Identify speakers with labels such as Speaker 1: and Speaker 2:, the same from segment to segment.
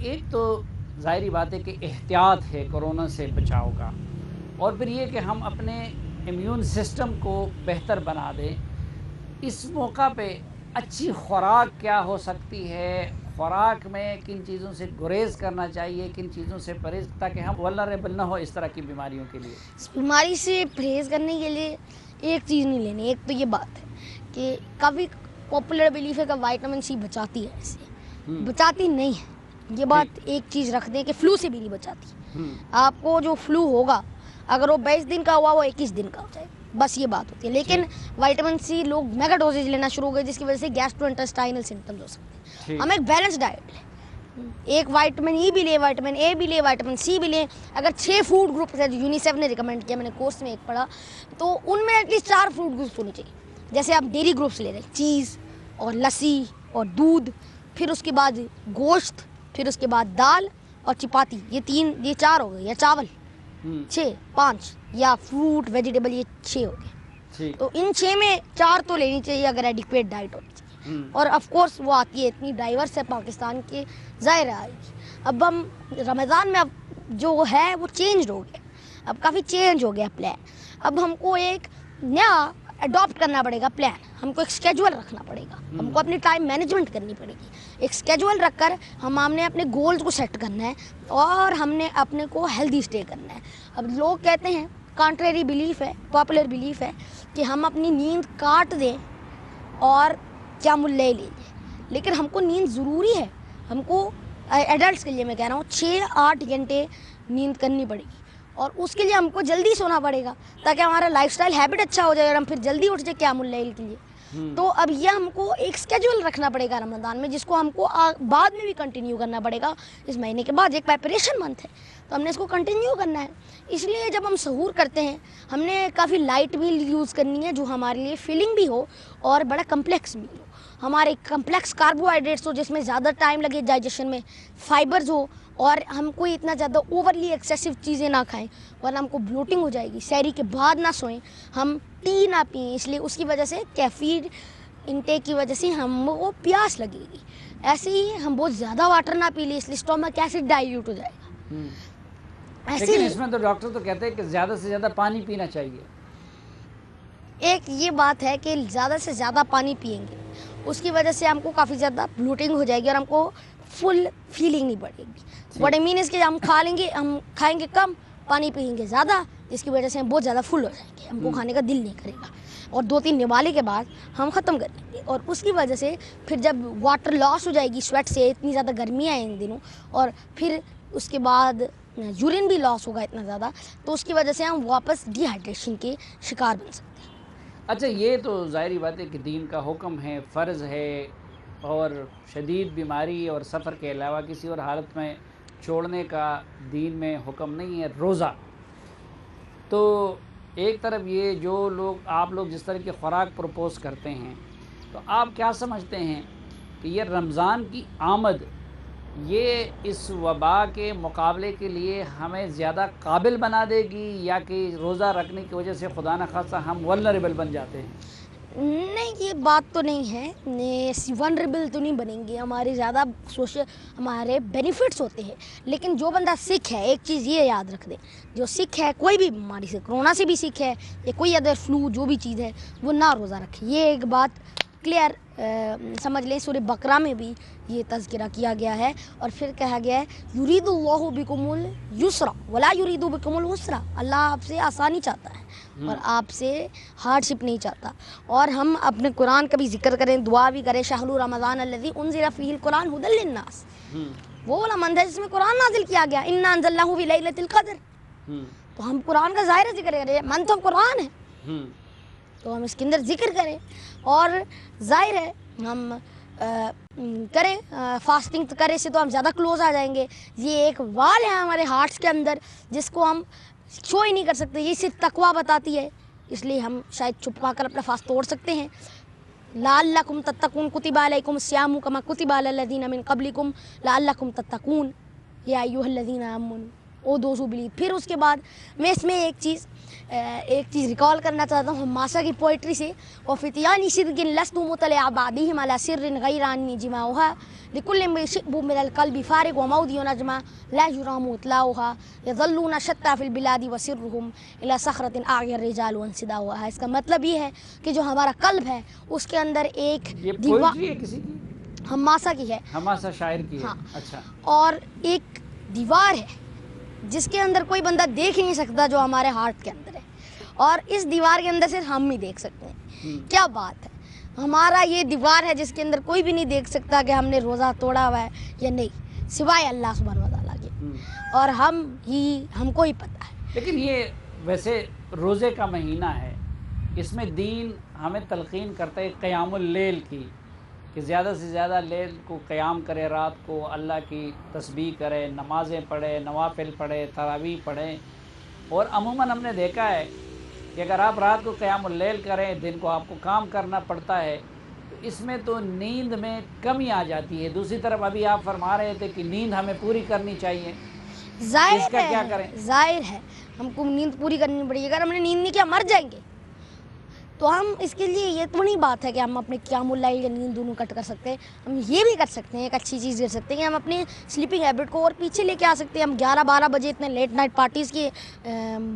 Speaker 1: ایک تو ظاہری بات ہے کہ احتیاط ہے کورونا سے بچاؤ کا، اور پھر یہ کہ ہم اپنے امیون سسٹم کو بہتر بنا دیں۔ اس موقع پہ اچھی خوراک کیا ہو سکتی ہے؟ خوراک میں کن چیزوں سے گریز کرنا چاہیے، کن چیزوں سے پرہیز، تاکہ ہم ولنریبل نہ ہو اس طرح کی بیماریوں کے لیے؟
Speaker 2: اس بیماری سے پرہیز کرنے کے لیے ایک چیز نہیں لینی۔ ایک تو یہ بات ہے کہ کافی پاپولر بلیف ہے کہ وائٹامن سی بچاتی ہے، ایسے بچاتی نہیں ہے۔ یہ بات ایک چیز رکھ دیں کہ فلو سے بھی نہیں بچاتی۔ آپ کو جو فلو ہوگا اگر وہ 22 دن کا ہوا وہ 21 دن کا ہو جائے، بس یہ بات ہوتی ہے۔ لیکن وائٹامن سی لوگ میگا ڈوزیج لینا شروع ہو گئے، جس کی وجہ سے گیسٹرو انٹسٹائنل سمٹمز ہو سکتے ہیں۔ ہم ایک بیلنس ڈائٹ لیں، ایک وائٹامن ای بھی لیں، وائٹامن اے بھی لیں، وائٹامن سی بھی لیں۔ اگر 6 فوڈ گروپس ہے جو یونیسیف نے ریکمینڈ کیا، میں نے کورس میں ایک پڑھا، تو ان میں ایٹ لیسٹ 4 فوڈ گروپس ہونے چاہیے۔ جیسے آپ ڈیری گروپس لے رہے ہیں، چیز اور لسی اور دودھ، پھر اس کے بعد گوشت، پھر اس کے بعد دال اور چپاتی، یہ 4 ہو گئے، یا چاول 6 5، یا فروٹ ویجیٹیبل، یہ 6 ہو گئے۔ تو ان 6 میں 4 تو لینی چاہیے اگر ایڈیکویٹ ڈائٹ ہونی چاہیے۔ اور آف کورس وہ آتی ہے، اتنی ڈائیورس ہے پاکستان کے، ظاہر ہے۔ اب ہم رمضان میں اب جو ہے وہ چینج ہو گیا، اب کافی چینج ہو گیا پلان۔ اب ہم کو ایک نیا اڈاپٹ کرنا پڑے گا پلان، ہم کو ایک اسکیجول رکھنا پڑے گا، ہم کو اپنی ٹائم مینجمنٹ کرنی پڑے گی۔ ایک اسکیجول رکھ کر ہم نے اپنے گولز کو سیٹ کرنا ہے، اور ہم نے اپنے کو ہیلدی اسٹے کرنا ہے۔ اب لوگ کہتے ہیں، کانٹریری بلیف ہے، پاپولر بلیف ہے کہ ہم اپنی نیند کاٹ دیں اور قیام اللیل لے لیں، لیکن ہم کو نیند ضروری ہے۔ ہم کو ایڈلٹس کے لیے میں کہہ رہا ہوں 6-8 گھنٹے نیند کرنی پڑے گی، اور اس کے لیے ہم کو جلدی سونا پڑے گا تاکہ ہمارا لائف سٹائل ہیبٹ اچھا ہو جائے اور ہم پھر جلدی اٹھ جائے قیام اللیل کے لیے۔ تو اب یہ ہم کو ایک اسکیجول رکھنا پڑے گا رمضان میں، جس کو ہم کو بعد میں بھی کنٹینیو کرنا پڑے گا۔ اس مہینے کے بعد ایک پریپریشن منتھ ہے، تو ہم نے اس کو کنٹینیو کرنا ہے۔ اس لیے جب ہم سحور کرتے ہیں، ہم نے کافی لائٹ میل یوز کرنی ہے جو ہمارے لیے فیلنگ بھی ہو اور بڑا کمپلیکس میل ہو۔ ہمارے کمپلیکس کاربوہائیڈریٹس ہو جس میں زیادہ ٹائم لگے ڈائجیشن میں، فائبرز ہو، اور ہم کوئی اتنا زیادہ اوورلی ایکسیسو چیزیں نہ کھائیں ورنہ ہم کو بلوٹنگ ہو جائے گی۔ سحری کے بعد نہ سوئیں، ہم ٹی نہ پئیں، اس لیے اس کی وجہ سے کیفین انٹیک کی وجہ سے ہم کو پیاس لگے گی۔ ایسے ہی ہم بہت زیادہ واٹر نہ پی لیں، اس لیے اسٹومک ایسڈ ڈائلیوٹ ہو جائے گا۔
Speaker 1: لیکن اس میں تو ڈاکٹر تو کہتے ہیں کہ زیادہ سے زیادہ پانی پینا چاہیے۔
Speaker 2: ایک یہ بات ہے کہ زیادہ سے زیادہ پانی پئیں گے، اس کی وجہ سے ہم کو کافی زیادہ بلوٹنگ ہو جائے گی اور ہم کو فل فیلنگ نہیں پڑے گی۔ واٹ آئی مین از کہ ہم کھائیں گے کم، پانی پئیں گے زیادہ، جس کی وجہ سے ہم بہت زیادہ فل ہو جائیں گے، ہم کو کھانے کا دل نہیں کرے گا، اور 2-3 نوالے کے بعد ہم ختم کر دیں گے۔ اور اس کی وجہ سے پھر جب واٹر لاس ہو جائے گی سویٹ سے، اتنی زیادہ گرمیاں ہیں ان دنوں، اور پھر اس کے بعد یورین بھی لاس ہوگا اتنا زیادہ، تو اس کی وجہ سے ہم واپس ڈی ہائیڈریشن کے شکار بن سکتے ہیں۔
Speaker 1: اچھا، یہ تو ظاہری بات ہے کہ دین کا حکم ہے، فرض ہے، اور شدید بیماری اور سفر کے علاوہ کسی اور حالت میں چھوڑنے کا دین میں حکم نہیں ہے روزہ۔ تو ایک طرف یہ جو آپ لوگ جس طرح کی خوراک پروپوز کرتے ہیں، تو آپ کیا سمجھتے ہیں کہ یہ رمضان کی آمد یہ اس وبا کے مقابلے کے لیے ہمیں زیادہ قابل بنا دے گی، یا کہ روزہ رکھنے کی وجہ سے خدا نخواستہ ہم ولنریبل بن جاتے ہیں؟
Speaker 2: نہیں، یہ بات تو نہیں ہے، ونریبل تو نہیں بنیں گے، ہمارے بینیفٹس ہوتے ہیں۔ لیکن جو بندہ سکھ ہے، ایک چیز یہ یاد رکھ دیں، جو سکھ ہے کوئی بھی بیماری سے، کرونا سے بھی سکھ ہے یا کوئی ادر فلو جو بھی چیز ہے، وہ نہ روزہ رکھے۔ یہ ایک بات کلیئر سمجھ لیں۔ سورہ بقرہ میں بھی یہ تذکرہ کیا گیا ہے، اور پھر کہا گیا ہے یرید اللہ بکم الیسر ولا یرید بکم العسر، اللہ آپ سے آسانی چاہتا ہے اور آپ سے ہارڈ شپ نہیں چاہتا۔ اور ہم اپنے قرآن کا بھی ذکر کریں، دعا بھی کریں، شہر رمضان الذی انزل فیہ القرآن ہدی للناس، وہ والا منتھ ہے جس میں قرآن نازل کیا گیا، انا انزلناہ فی لیلۃ القدر۔ تو ہم قرآن کا ظاہر ذکر کریں، منتھ آف قرآن ہے تو ہم اس کے اندر ذکر کریں، اور ظاہر ہے ہم کریں فاسٹنگ کریں سے تو ہم زیادہ کلوز آ جائیں گے۔ یہ ایک وال ہے ہمارے ہارٹس کے اندر جس کو ہم شو ہی نہیں کر سکتے، یہ صرف تقویٰ بتاتی ہے، اس لیے ہم شاید چھپا کر اپنا فاسٹ توڑ سکتے ہیں۔ لعلکم تتقون کتب علیکم الصیام کما کتب علی الذین من قبلکم لعلکم تتقون یا ایھا الذین آمنوا او دوز ہو بلیو. پھر اس کے بعد میں اس میں ایک چیز ریکال کرنا چاہتا ہوں حماسہ کی پوئٹری سے. وفتیانی صدق لست مطلع بعدهم على سر غیر انی جماعها لكل امرئ شئب من القلب فارغ وموضع نجمہ لا يرام اطلاعها يظلون شتى في البلاد وسرهم الى صخرة اعيا الرجال وانصداؤها. اس کا مطلب یہ ہے کہ جو ہمارا قلب ہے اس کے اندر ایک
Speaker 1: پوئٹری ہے کسی کی؟
Speaker 2: حماسہ کی ہے,
Speaker 1: حماسہ شاعر کی ہے.
Speaker 2: ہاں.
Speaker 1: اچھا.
Speaker 2: اور ایک دیوار ہے جس کے اندر کوئی بندہ دیکھ نہیں سکتا جو ہمارے ہارٹ کے اندر ہے, اور اس دیوار کے اندر صرف ہم ہی دیکھ سکتے ہیں. کیا بات ہے, ہمارا یہ دیوار ہے جس کے اندر کوئی بھی نہیں دیکھ سکتا کہ ہم نے روزہ توڑا ہوا ہے یا نہیں, سوائے اللہ سبحانہ و تعالیٰ کے, اور ہم کو ہی پتہ ہے.
Speaker 1: لیکن یہ ویسے روزے کا مہینہ ہے, اس میں دین ہمیں تلقین کرتا ہے قیام اللیل کی, کہ زیادہ سے زیادہ لیل کو قیام کرے, رات کو اللہ کی تسبیح کرے, نمازیں پڑھے, نوافل پڑھے, تراویح پڑھیں. اور عموماً ہم نے دیکھا ہے کہ اگر آپ رات کو قیام اللیل کریں, دن کو آپ کو کام کرنا پڑتا ہے, تو اس میں تو نیند میں کمی آ جاتی ہے. دوسری طرف ابھی آپ فرما رہے تھے کہ نیند ہمیں پوری کرنی چاہیے, اس کا کیا کریں؟
Speaker 2: ظاہر ہے ہم کو نیند پوری کرنی پڑے گی. اگر ہم نے نیند نہیں کیا مر جائیں گے. تو ہم اس کے لیے یہ تو نہیں بات ہے کہ ہم اپنے قیام اللیل یا نیند دونوں کٹ کر سکتے ہیں. ہم یہ بھی کر سکتے ہیں, ایک اچھی چیز کر سکتے ہیں کہ ہم اپنی سلیپنگ ہیبٹ کو اور پیچھے لے کے آ سکتے ہیں. ہم 11-12 بجے اتنے لیٹ نائٹ پارٹیز کی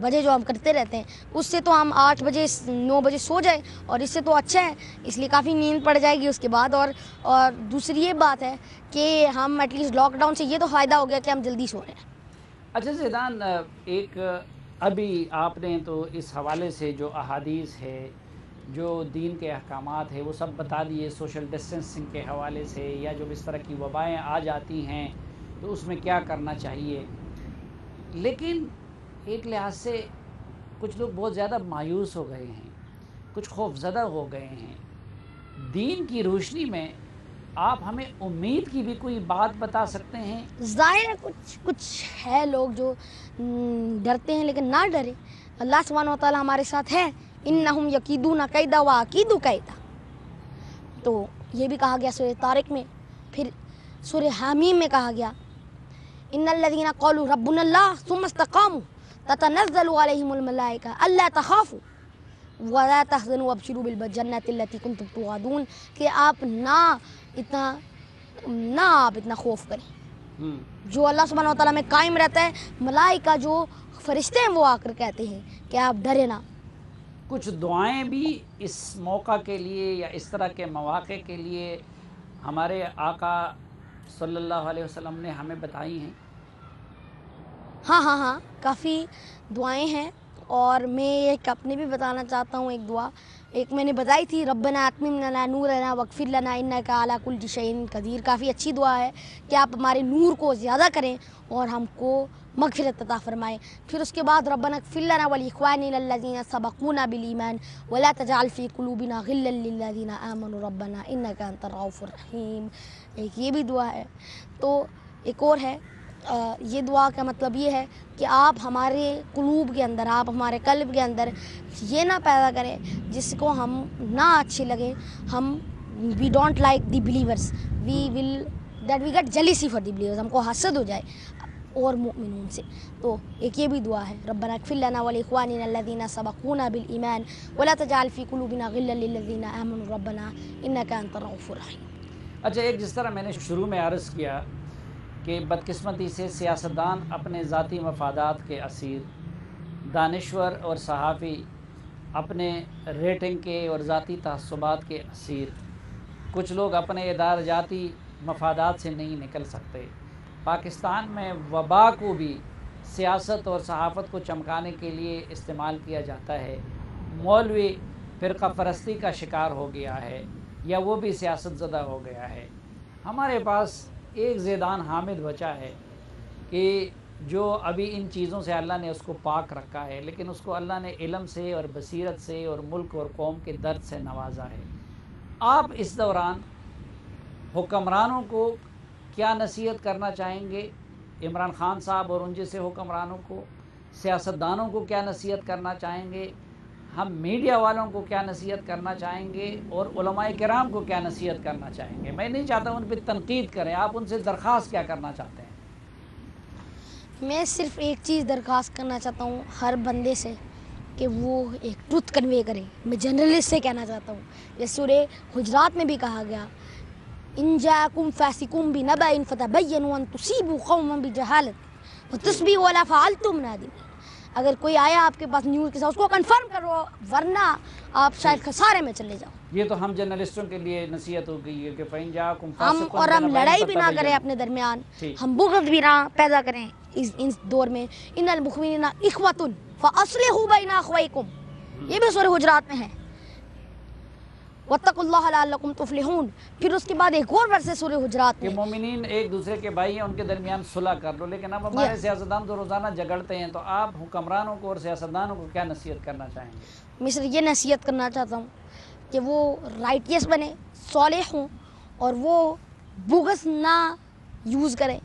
Speaker 2: بجے جو ہم کرتے رہتے ہیں, اس سے تو ہم 8 بجے 9 بجے سو جائیں, اور اس سے تو اچھا ہے, اس لیے کافی نیند پڑ جائے گی اس کے بعد. اور دوسری یہ بات ہے کہ ہم ایٹ لیسٹ لاک ڈاؤن سے یہ تو فائدہ ہو گیا کہ ہم جلدی سو رہے ہیں.
Speaker 1: اچھا زیدان, ایک ابھی آپ نے تو اس حوالے سے جو احادیث ہے, جو دین کے احکامات ہیں, وہ سب بتا دیے. سوشل ڈسٹینسنگ کے حوالے سے, یا جو اس طرح کی وبائیں آ جاتی ہیں تو اس میں کیا کرنا چاہیے. لیکن ایک لحاظ سے کچھ لوگ بہت زیادہ مایوس ہو گئے ہیں, کچھ خوف زدہ ہو گئے ہیں. دین کی روشنی میں آپ ہمیں امید کی بھی کوئی بات بتا سکتے ہیں؟
Speaker 2: ظاہر ہے کچھ ہے لوگ جو ڈرتے ہیں, لیکن نہ ڈرے. اللہ سبحانہ و تعالیٰ ہمارے ساتھ ہے. انہم یکیدون کیدا واکید کیدا. تو یہ بھی کہا گیا سورہ طارق میں. پھر سورہ حامیم میں کہا گیا ان الذین قالوا ربنا اللہ ثم استقاموا تتنزل علیہم الملائکہ الا تخافوا ولا تحزنوا وابشروا بالجنۃ التي کنتم توعدون. کہ آپ اتنا خوف کریں. جو اللہ سبحانہ و تعالیٰ میں قائم رہتا ہے, ملائکہ جو فرشتے ہیں وہ آ کر کہتے ہیں کہ آپ ڈرے نہ.
Speaker 1: کچھ دعائیں بھی اس موقع کے لیے یا اس طرح کے مواقع کے لیے ہمارے آقا صلی اللہ علیہ وسلم نے ہمیں بتائی ہیں.
Speaker 2: ہاں کافی دعائیں ہیں, اور میں ایک اپنے بھی بتانا چاہتا ہوں. ایک دعا ایک میں نے بتائی تھی, ربنا اتمم لنا نورنا واغفر لنا انک علی کل شیء قدیر. کافی اچھی دعا ہے کہ آپ ہمارے نور کو زیادہ کریں اور ہم کو مغفرت عطا فرمائیں. پھر اس کے بعد ربنا اغفر لنا ولاخواننا الذین سبقونا بالایمان ولا تجعل فی قلوبنا غلا للذین آمنوا ربنا انک انت الرؤوف الرحیم. ایک یہ بھی دعا ہے. تو ایک اور ہے, یہ دعا کا مطلب یہ ہے کہ آپ ہمارے قلوب کے اندر, آپ ہمارے قلب کے اندر یہ نہ پیدا کریں جس کو ہم نہ اچھے لگیں. ہم we don't like the believers, we get jealousy for the believers. ہم کو حسد ہو جائے اور مومنون سے. تو ایک یہ بھی دعا ہے, ربنا اغفر لنا ولاخواننا الذین سبقونا بالایمان ولا تجعل فی قلوبنا غلا للذین آمنوا ربنا انک انت الرؤوف الرحیم.
Speaker 1: اچھا, ایک جس طرح میں نے شروع میں عرض کیا کہ بدقسمتی سے سیاستدان اپنے ذاتی مفادات کے اسیر, دانشور اور صحافی اپنے ریٹنگ کے اور ذاتی تعصبات کے اسیر, کچھ لوگ اپنے ادارہ جاتی مفادات سے نہیں نکل سکتے. پاکستان میں وبا کو بھی سیاست اور صحافت کو چمکانے کے لیے استعمال کیا جاتا ہے. مولوی فرقہ پرستی کا شکار ہو گیا ہے یا وہ بھی سیاست زدہ ہو گیا ہے. ہمارے پاس ایک زیدان حامد بچا ہے کہ جو ابھی ان چیزوں سے اللہ نے اس کو پاک رکھا ہے, لیکن اس کو اللہ نے علم سے اور بصیرت سے اور ملک اور قوم کے درد سے نوازا ہے. آپ اس دوران حکمرانوں کو کیا نصیحت کرنا چاہیں گے؟ عمران خان صاحب اور ان جیسے حکمرانوں کو, سیاستدانوں کو کیا نصیحت کرنا چاہیں گے؟ ہم میڈیا والوں کو کیا نصیحت کرنا چاہیں گے؟ اور علماء کرام کو کیا نصیحت کرنا چاہیں گے؟ میں نہیں چاہتا ان پہ تنقید کریں, آپ ان سے درخواست کیا کرنا چاہتے ہیں؟
Speaker 2: میں صرف ایک چیز درخواست کرنا چاہتا ہوں ہر بندے سے کہ وہ ایک ٹروتھ کنوے کرے. میں جرنلسٹ سے کہنا چاہتا ہوں، یہ سورہ حجرات میں بھی کہا گیا ان جاءکم فاسقون بنبأ فتبینوا ان تصیبوا قوما بجہالۃ فتصبحوا علی ما فعلتم نادمین. اگر کوئی آیا آپ کے پاس نیوز کے ساتھ اس کو کنفرم کرو، ورنہ آپ شاید خسارے میں چلے جاؤ.
Speaker 1: یہ تو ہم جرنلسٹوں کے لیے نصیحت ہو گئی ہے کہ فَإِن جَاءَكُمْ
Speaker 2: ہم
Speaker 1: فَاسِقٌ
Speaker 2: اور ہم
Speaker 1: بِنَبَإٍ
Speaker 2: لڑائی بھی نہ
Speaker 1: فَتَبَيَّنُوا.
Speaker 2: کریں اپنے درمیان،
Speaker 1: ٹھیک.
Speaker 2: ہم بغض بھی نہ پیدا کریں اس دور میں. ان المؤمنین اخوۃ فاصلحوا بین اخویکم، یہ بھی سورہ حجرات میں ہے. واتقوا اللہ لعلکم تفلحون. پھر اس کے بعد ایک اور ورس ہے سورہ حجرات
Speaker 1: کہ
Speaker 2: میں،
Speaker 1: مومنین ایک دوسرے کے بھائی ہیں، ان کے درمیان صلح کر لو. لیکن اب ہمارے سیاستدان تو روزانہ جھگڑتے ہیں، تو آپ حکمرانوں کو اور سیاستدانوں کو کیا نصیحت کرنا چاہیں گے؟
Speaker 2: میں صرف یہ نصیحت کرنا چاہتا ہوں کہ وہ رائٹیس بنے، صالح ہوں، اور وہ بغض نہ یوز کریں،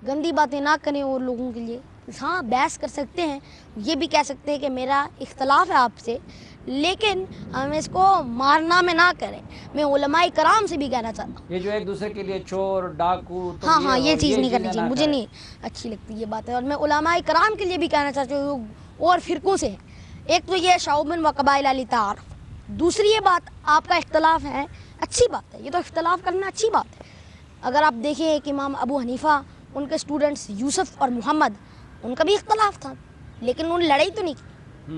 Speaker 2: گندی باتیں نہ کریں اور لوگوں کے لیے. ہاں بحث کر سکتے ہیں، یہ بھی کہہ سکتے ہیں کہ میرا اختلاف ہے آپ سے، لیکن ہم اس کو مارنا میں نہ کریں. میں علماء کرام سے بھی کہنا چاہتا ہوں
Speaker 1: یہ جو ایک دوسرے کے لیے چور ڈاکو تو
Speaker 2: ہاں یہ
Speaker 1: اور
Speaker 2: چیز نہیں کرنی
Speaker 1: چیزیں
Speaker 2: چاہیے،
Speaker 1: نہ
Speaker 2: مجھے
Speaker 1: کریں.
Speaker 2: نہیں اچھی لگتی یہ بات ہے. اور میں علماء کرام کے لیے بھی کہنا چاہتی ہوں اور فرقوں سے. ایک تو یہ شعوب و قبائل لتعارف، دوسری یہ بات آپ کا اختلاف ہے اچھی بات ہے، یہ تو اختلاف کرنا اچھی بات ہے. اگر آپ دیکھیں کہ امام ابو حنیفہ، ان کے اسٹوڈنٹس یوسف اور محمد، ان کا بھی اختلاف تھا، لیکن انہوں نے لڑائی تو نہیں کی.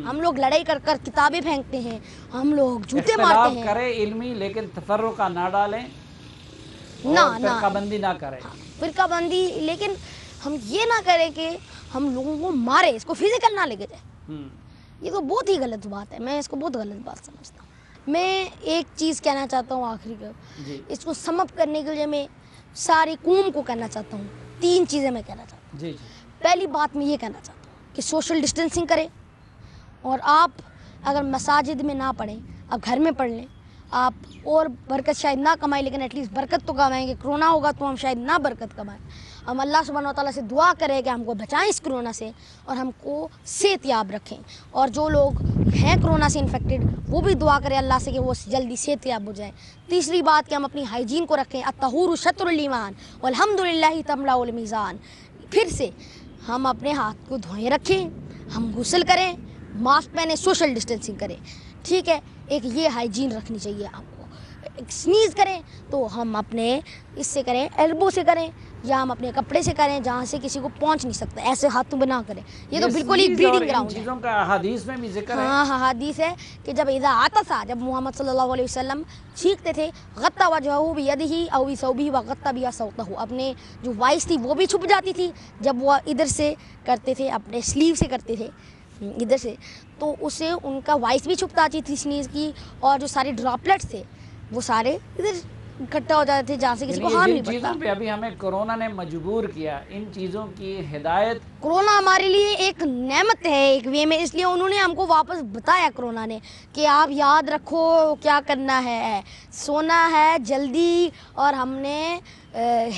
Speaker 2: ہم لوگ لڑائی کر کر کتابیں پھینکتے ہیں، ہم لوگ جوتے
Speaker 1: اختلاف
Speaker 2: مارتے ہیں.
Speaker 1: کرے علمی، لیکن تفرقہ نہ ڈالیں
Speaker 2: نہ
Speaker 1: اور
Speaker 2: نہ
Speaker 1: فرقہ بندی نہ کریں.
Speaker 2: فرقہ بندی، لیکن ہم یہ نہ کریں کہ ہم لوگوں کو مارے، اس کو فزیکل نہ لے کے جائیں.
Speaker 1: ہم.
Speaker 2: یہ تو بہت ہی غلط بات ہے، میں اس کو بہت غلط بات سمجھتا ہوں. میں ایک چیز کہنا چاہتا ہوں آخری کا،
Speaker 1: جی
Speaker 2: اس کو سم اپ کرنے کے لیے میں ساری قوم کو کہنا چاہتا ہوں. 3 چیزیں میں کہنا چاہتا ہوں.
Speaker 1: جی جی
Speaker 2: پہلی بات میں یہ کہنا چاہتا ہوں کہ سوشل ڈسٹینسنگ کریں، اور آپ اگر مساجد میں نہ پڑھیں، آپ گھر میں پڑھ لیں. آپ اور برکت شاید نہ کمائیں، لیکن ایٹ لیسٹ برکت تو کمائیں گے. کرونا ہوگا تو ہم شاید نہ برکت کمائیں. ہم اللہ سبحانہ و تعالیٰ سے دعا کریں کہ ہم کو بچائیں اس کرونا سے اور ہم کو صحت یاب رکھیں. اور جو لوگ ہیں کرونا سے انفیکٹڈ، وہ بھی دعا کریں اللہ سے کہ وہ جلدی صحت یاب ہو جائیں. تیسری بات کہ ہم اپنی ہائیجین کو رکھیں. الطہور شطر الایمان والحمدللہ تملأ المیزان. پھر سے ہم اپنے ہاتھ کو دھوئے رکھیں، ہم غسل کریں، ماسک پہنیں، سوشل ڈسٹینسنگ کریں. ٹھیک ہے، ایک یہ ہائیجین رکھنی چاہیے ہم کو. سنیز کریں تو ہم اپنے اس سے کریں، ایلبو سے کریں، یا ہم اپنے کپڑے سے کریں جہاں سے کسی کو پہنچ نہیں سکتا. ایسے ہاتھوں میں نہ کریں، یہ تو بالکل ہی بریڈنگ گراؤنڈ ہے.
Speaker 1: چیزوں کا احادیث میں بھی ذکر ہے.
Speaker 2: ہاں حدیث ہے کہ جب اذا عطس، جب محمد صلی اللہ علیہ وسلم چھینکتے تھے، غطا وجہہ بیدہ او بثوبہ وغطا بہا صوتہ، اپنے جو وائس تھی وہ بھی چھپ جاتی تھی جب وہ ادھر سے کرتے تھے، اپنے سلیو سے کرتے تھے ادھر سے، تو اسے ان کا وائس بھی چھپتا آتی تھی سنیز کی، اور جو سارے ڈراپلیٹس تھے وہ سارے ادھر اکٹھا ہو جاتے تھے جہاں سے کسی کو ہارم
Speaker 1: جن
Speaker 2: نہیں پڑتا.
Speaker 1: چیزوں پہ ابھی ہمیں کرونا نے مجبور کیا، ان چیزوں کی ہدایت
Speaker 2: کرونا ہمارے لیے ایک نعمت ہے ایک وے میں، اس لیے انہوں نے ہم کو واپس بتایا کرونا نے کہ آپ یاد رکھو کیا کرنا ہے. سونا ہے جلدی، اور ہم نے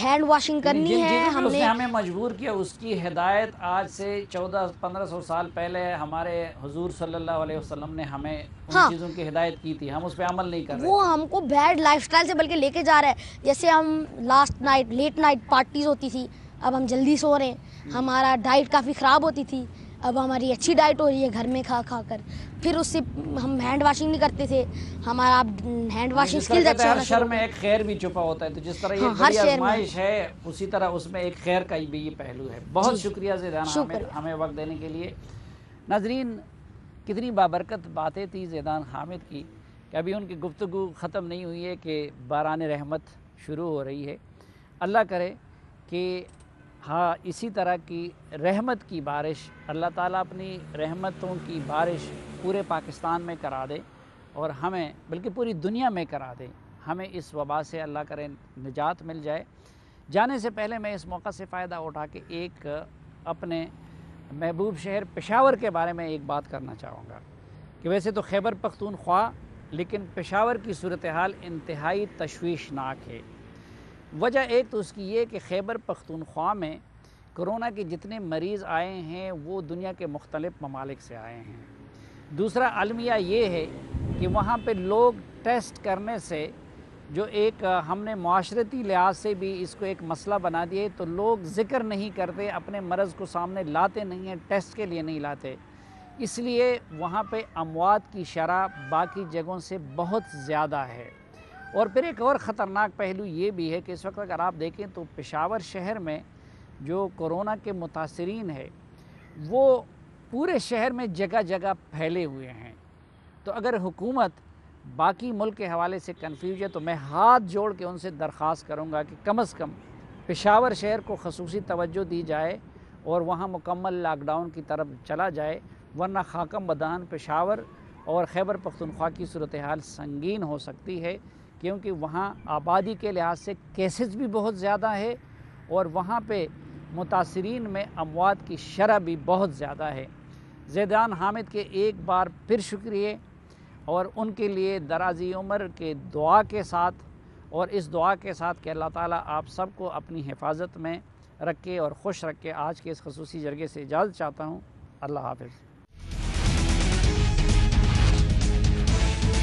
Speaker 2: ہینڈ واشنگ کرنی
Speaker 1: جن
Speaker 2: ہے.
Speaker 1: چیزوں پہ
Speaker 2: ہم
Speaker 1: اس
Speaker 2: نے
Speaker 1: نے ہمیں مجبور کیا، اس کی ہدایت آج سے 1400-1500 سال پہلے ہمارے حضور صلی اللہ علیہ وسلم نے ہمیں ان
Speaker 2: ہاں
Speaker 1: چیزوں کی ہدایت کی تھی. ہم اس پہ عمل نہیں کر رہے.
Speaker 2: وہ ہم کو بیڈ لائف سٹائل سے بلکہ لے کے جا رہا ہے. جیسے ہم last night late night parties ہوتی تھی، اب ہم جلدی سو رہے ہیں. ہمارا ڈائٹ کافی خراب ہوتی تھی، اب ہماری اچھی ڈائٹ ہو رہی ہے گھر میں کھا کھا کر. پھر اس سے ہم ہینڈ واشنگ نہیں کرتے تھے، ہمارا ہینڈ واشنگ
Speaker 1: جس طرح
Speaker 2: اسکلز
Speaker 1: کہتے
Speaker 2: اچھے
Speaker 1: ہیں
Speaker 2: ہونا
Speaker 1: ہر
Speaker 2: شروع
Speaker 1: شر
Speaker 2: ہو
Speaker 1: میں
Speaker 2: گئے.
Speaker 1: ایک خیر بھی چھپا ہوتا ہے، تو جس طرح یہ
Speaker 2: ہاں، ہر
Speaker 1: بڑی
Speaker 2: شہر میں
Speaker 1: آزمائش ہے، اسی طرح اس میں ایک خیر کا بھی یہ پہلو ہے. بہت
Speaker 2: جی،
Speaker 1: شکریہ زیدان حامد
Speaker 2: شکریہ.
Speaker 1: ہمیں وقت دینے کے لیے. ناظرین، کتنی بابرکت باتیں تھی زیدان حامد کی کہ ابھی ان کی گفتگو ختم نہیں ہوئی ہے کہ باران رحمت شروع ہو رہی ہے. اللہ کرے کہ ہاں اسی طرح کی رحمت کی بارش، اللہ تعالیٰ اپنی رحمتوں کی بارش پورے پاکستان میں کرا دے، اور ہمیں بلکہ پوری دنیا میں کرا دے. ہمیں اس وبا سے اللہ کرے نجات مل جائے. جانے سے پہلے میں اس موقع سے فائدہ اٹھا کے ایک اپنے محبوب شہر پشاور کے بارے میں ایک بات کرنا چاہوں گا کہ ویسے تو خیبر پختونخوا، لیکن پشاور کی صورتحال انتہائی تشویشناک ہے. وجہ ایک تو اس کی یہ کہ خیبر پختونخوا میں کرونا کے جتنے مریض آئے ہیں وہ دنیا کے مختلف ممالک سے آئے ہیں. دوسرا المیہ یہ ہے کہ وہاں پہ لوگ ٹیسٹ کرنے سے جو ایک ہم نے معاشرتی لحاظ سے بھی اس کو ایک مسئلہ بنا دیا ہے، تو لوگ ذکر نہیں کرتے، اپنے مرض کو سامنے لاتے نہیں ہیں، ٹیسٹ کے لیے نہیں لاتے، اس لیے وہاں پہ اموات کی شرح باقی جگہوں سے بہت زیادہ ہے۔ اور پھر ایک اور خطرناک پہلو یہ بھی ہے کہ اس وقت اگر آپ دیکھیں تو پشاور شہر میں جو کورونا کے متاثرین ہے وہ پورے شہر میں جگہ جگہ پھیلے ہوئے ہیں۔ تو اگر حکومت باقی ملک کے حوالے سے کنفیوز ہے تو میں ہاتھ جوڑ کے ان سے درخواست کروں گا کہ کم از کم پشاور شہر کو خصوصی توجہ دی جائے اور وہاں مکمل لاک ڈاؤن کی طرف چلا جائے، ورنہ خاکم بدان پشاور اور خیبر پختونخوا کی صورتحال سنگین ہو سکتی ہے، کیونکہ وہاں آبادی کے لحاظ سے کیسز بھی بہت زیادہ ہے اور وہاں پہ متاثرین میں اموات کی شرح بھی بہت زیادہ ہے۔ زیدان حامد کے ایک بار پھر شکریہ، اور ان کے لیے درازی عمر کے دعا کے ساتھ، اور اس دعا کے ساتھ کہ اللہ تعالیٰ آپ سب کو اپنی حفاظت میں رکھے اور خوش رکھے، آج کے اس خصوصی جرگے سے اجازت چاہتا ہوں۔ اللہ حافظ۔